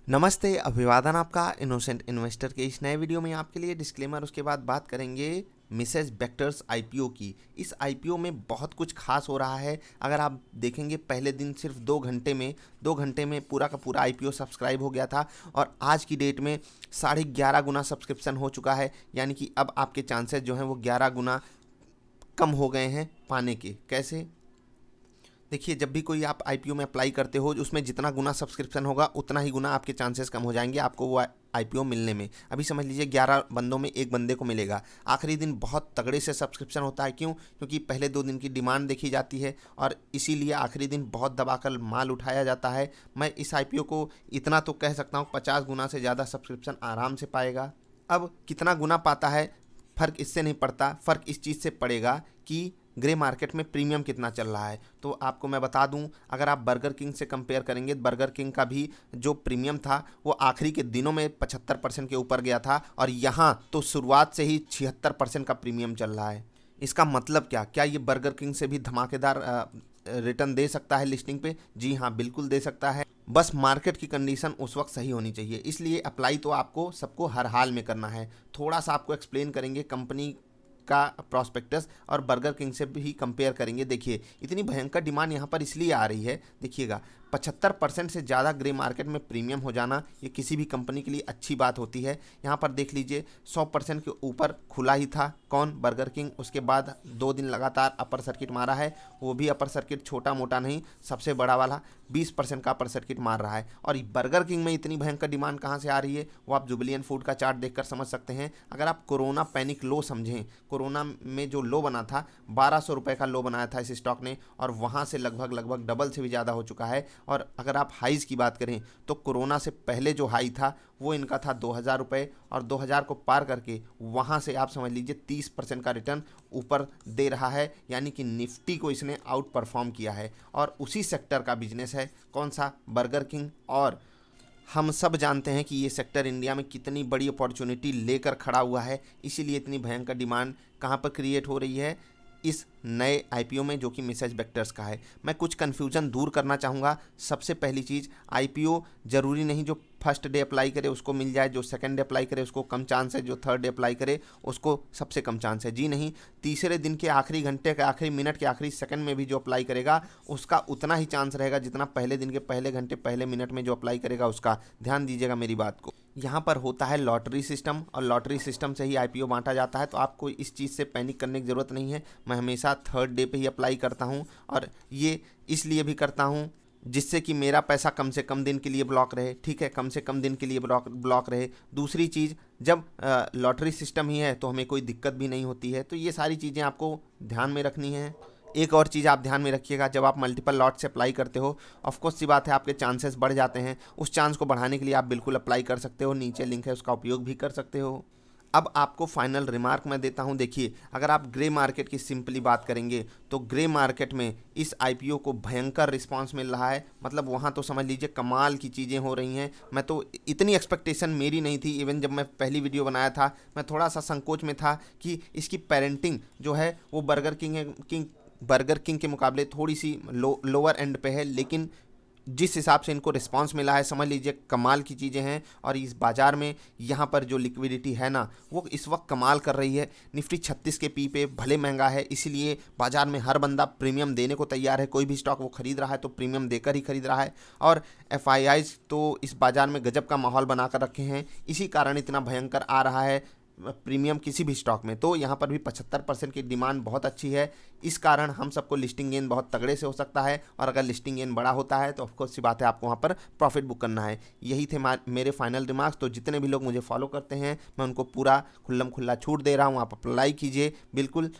नमस्ते, अभिवादन आपका इनोसेंट इन्वेस्टर के इस नए वीडियो में आपके लिए डिस्क्लेमर, उसके बाद बात करेंगे मिसेज बेक्टर्स आईपीओ की। इस आईपीओ में बहुत कुछ खास हो रहा है। अगर आप देखेंगे पहले दिन सिर्फ 2 घंटे में पूरा का पूरा आईपीओ सब्सक्राइब हो गया था और आज की डेट में 11.5 गुना सब्सक्रिप्शन हो चुका है। यानी कि अब आपके चांसेस जो हैं वो 11 गुना कम हो गए हैं पाने के। कैसे? देखिए, जब भी कोई आप आईपीओ में अप्लाई करते हो, उसमें जितना गुना सब्सक्रिप्शन होगा उतना ही गुना आपके चांसेस कम हो जाएंगे आपको वो आईपीओ मिलने में। अभी समझ लीजिए 11 बंदों में एक बंदे को मिलेगा। आखिरी दिन बहुत तगड़े से सब्सक्रिप्शन होता है। क्यों? क्योंकि पहले 2 दिन की डिमांड देखी जाती है और इसीलिए आखिरी दिन बहुत दबाकर माल उठाया जाता है। मैं इस आईपीओ को इतना तो कह सकता हूँ 50 गुना से ज़्यादा सब्सक्रिप्शन आराम से पाएगा। अब कितना गुना पाता है फ़र्क इससे नहीं पड़ता, फ़र्क इस चीज़ से पड़ेगा कि ग्रे मार्केट में प्रीमियम कितना चल रहा है। तो आपको मैं बता दूं, अगर आप बर्गर किंग से कंपेयर करेंगे, बर्गर किंग का भी जो प्रीमियम था वो आखिरी के दिनों में 75% के ऊपर गया था और यहाँ तो शुरुआत से ही 76% का प्रीमियम चल रहा है। इसका मतलब क्या ये बर्गर किंग से भी धमाकेदार रिटर्न दे सकता है लिस्टिंग पे? जी हाँ, बिल्कुल दे सकता है। बस मार्केट की कंडीशन उस वक्त सही होनी चाहिए। इसलिए अप्लाई तो आपको सबको हर हाल में करना है। थोड़ा सा आपको एक्सप्लेन करेंगे कंपनी का प्रॉस्पेक्टस और बर्गर किंग से भी कंपेयर करेंगे। देखिए, इतनी भयंकर डिमांड यहाँ पर इसलिए आ रही है। देखिएगा, 75% से ज़्यादा ग्रे मार्केट में प्रीमियम हो जाना ये किसी भी कंपनी के लिए अच्छी बात होती है। यहाँ पर देख लीजिए 100% के ऊपर खुला ही था। कौन? Burger king. उसके बाद 2 दिन लगातार अपर सर्किट मारा है, वो भी अपर सर्किट छोटा मोटा नहीं, सबसे बड़ा वाला 20% का अपर सर्किट मार रहा है। और बर्गर किंग में इतनी भयंकर डिमांड कहाँ से आ रही है वो आप जुबिलियन फूड का चार्ट देखकर समझ सकते हैं। अगर आप कोरोना पैनिक लो समझें, कोरोना में जो लो बना था 1200 रुपये का लो बनाया था इस स्टॉक ने और वहाँ से लगभग डबल से भी ज़्यादा हो चुका है। और अगर आप हाइज़ की बात करें तो कोरोना से पहले जो हाई था वो इनका था 2000 रुपये और 2000 को पार करके वहाँ से आप समझ लीजिए 30% का रिटर्न ऊपर दे रहा है। यानी कि निफ्टी को इसने आउट परफॉर्म किया है और उसी सेक्टर का बिजनेस है। कौन सा? Burger king. और हम सब जानते हैं कि ये सेक्टर इंडिया में कितनी बड़ी अपॉर्चुनिटी लेकर खड़ा हुआ है। इसीलिए इतनी भयंकर डिमांड कहाँ पर क्रिएट हो रही है? इस नए आईपीओ में, जो कि मिसेज बेक्टर्स का है। मैं कुछ कन्फ्यूजन दूर करना चाहूँगा। सबसे पहली चीज़, आईपीओ ज़रूरी नहीं जो फर्स्ट डे अप्लाई करे उसको मिल जाए, जो सेकंड डे अप्लाई करे उसको कम चांस है, जो थर्ड डे अप्लाई करे उसको सबसे कम चांस है। जी नहीं, तीसरे दिन के आखिरी घंटे के आखिरी मिनट के आखिरी सेकंड में भी जो अप्लाई करेगा उसका उतना ही चांस रहेगा जितना पहले दिन के पहले घंटे पहले मिनट में जो अप्लाई करेगा उसका। ध्यान दीजिएगा मेरी बात को। यहाँ पर होता है लॉटरी सिस्टम और लॉटरी सिस्टम से ही आईपीओ बांटा जाता है। तो आपको इस चीज़ से पैनिक करने की ज़रूरत नहीं है। मैं हमेशा थर्ड डे पे ही अप्लाई करता हूँ और ये इसलिए भी करता हूँ जिससे कि मेरा पैसा कम से कम दिन के लिए ब्लॉक रहे। ठीक है, कम से कम दिन के लिए ब्लॉक रहे। दूसरी चीज़, जब लॉटरी सिस्टम ही है तो हमें कोई दिक्कत भी नहीं होती है। तो ये सारी चीज़ें आपको ध्यान में रखनी है। एक और चीज़ आप ध्यान में रखिएगा, जब आप मल्टीपल लॉट से अप्लाई करते हो, ऑफकोर्स सी बात है आपके चांसेस बढ़ जाते हैं। उस चांस को बढ़ाने के लिए आप बिल्कुल अप्लाई कर सकते हो। नीचे लिंक है, उसका उपयोग भी कर सकते हो। अब आपको फाइनल रिमार्क मैं देता हूं। देखिए, अगर आप ग्रे मार्केट की सिंपली बात करेंगे तो ग्रे मार्केट में इस आईपीओ को भयंकर रिस्पांस मिल रहा है। मतलब वहां तो समझ लीजिए कमाल की चीज़ें हो रही हैं। मैं तो इतनी एक्सपेक्टेशन मेरी नहीं थी। इवन जब मैं पहली वीडियो बनाया था मैं थोड़ा सा संकोच में था कि इसकी पेरेंटिंग जो है वो बर्गर किंग के मुकाबले थोड़ी सी लोअर एंड पे है। लेकिन जिस हिसाब से इनको रिस्पांस मिला है, समझ लीजिए कमाल की चीज़ें हैं। और इस बाज़ार में यहाँ पर जो लिक्विडिटी है ना वो इस वक्त कमाल कर रही है। निफ्टी 36 के पी पे भले महंगा है, इसलिए बाज़ार में हर बंदा प्रीमियम देने को तैयार है। कोई भी स्टॉक वो खरीद रहा है तो प्रीमियम देकर ही खरीद रहा है। और एफआईआईज तो इस बाज़ार में गजब का माहौल बना कर रखे हैं। इसी कारण इतना भयंकर आ रहा है प्रीमियम किसी भी स्टॉक में। तो यहाँ पर भी 75% की डिमांड बहुत अच्छी है। इस कारण हम सबको लिस्टिंग गेन बहुत तगड़े से हो सकता है। और अगर लिस्टिंग गेन बड़ा होता है तो ऑफकोर्स सी बात है आपको वहाँ पर प्रॉफिट बुक करना है। यही थे मेरे फाइनल रिमार्क्स। तो जितने भी लोग मुझे फॉलो करते हैं मैं उनको पूरा खुल्लम खुल्ला छूट दे रहा हूँ। आप अप्लाई कीजिए बिल्कुल।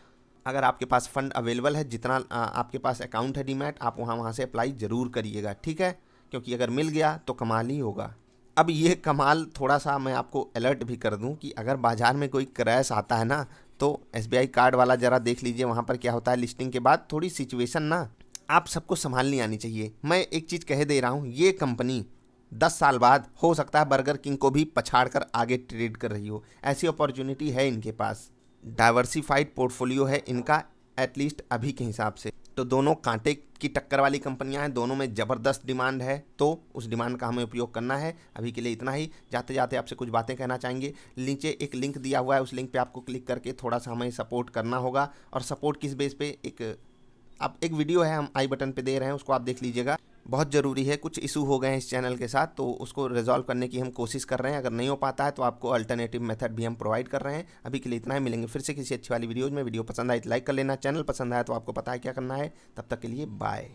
अगर आपके पास फंड अवेलेबल है, जितना आपके पास अकाउंट है डीमैट, आप वहाँ से अप्लाई ज़रूर करिएगा। ठीक है, क्योंकि अगर मिल गया तो कमाल ही होगा। अब ये कमाल थोड़ा सा मैं आपको अलर्ट भी कर दूं कि अगर बाज़ार में कोई क्रैश आता है ना तो एसबीआई कार्ड वाला ज़रा देख लीजिए वहाँ पर क्या होता है। लिस्टिंग के बाद थोड़ी सिचुएशन ना आप सबको संभालनी आनी चाहिए। मैं एक चीज़ कह दे रहा हूँ, ये कंपनी 10 साल बाद हो सकता है बर्गर किंग को भी पछाड़ कर आगे ट्रेड कर रही हो। ऐसी अपॉर्चुनिटी है इनके पास। डाइवर्सिफाइड पोर्टफोलियो है इनका, एटलीस्ट अभी के हिसाब से। तो दोनों कांटे की टक्कर वाली कंपनियां हैं, दोनों में ज़बरदस्त डिमांड है, तो उस डिमांड का हमें उपयोग करना है। अभी के लिए इतना ही। जाते जाते आपसे कुछ बातें कहना चाहेंगे। नीचे एक लिंक दिया हुआ है, उस लिंक पे आपको क्लिक करके थोड़ा सा हमें सपोर्ट करना होगा। और सपोर्ट किस बेस पे, एक वीडियो है हम आई बटन पे दे रहे हैं, उसको आप देख लीजिएगा। बहुत ज़रूरी है, कुछ इशू हो गए हैं इस चैनल के साथ, तो उसको रिजॉल्व करने की हम कोशिश कर रहे हैं। अगर नहीं हो पाता है तो आपको अल्टरनेटिव मेथड भी हम प्रोवाइड कर रहे हैं। अभी के लिए इतना ही। मिलेंगे फिर से किसी अच्छी वाली वीडियोज़ में। वीडियो पसंद आए तो लाइक कर लेना, चैनल पसंद आया तो आपको पता है क्या करना है। तब तक के लिए बाय।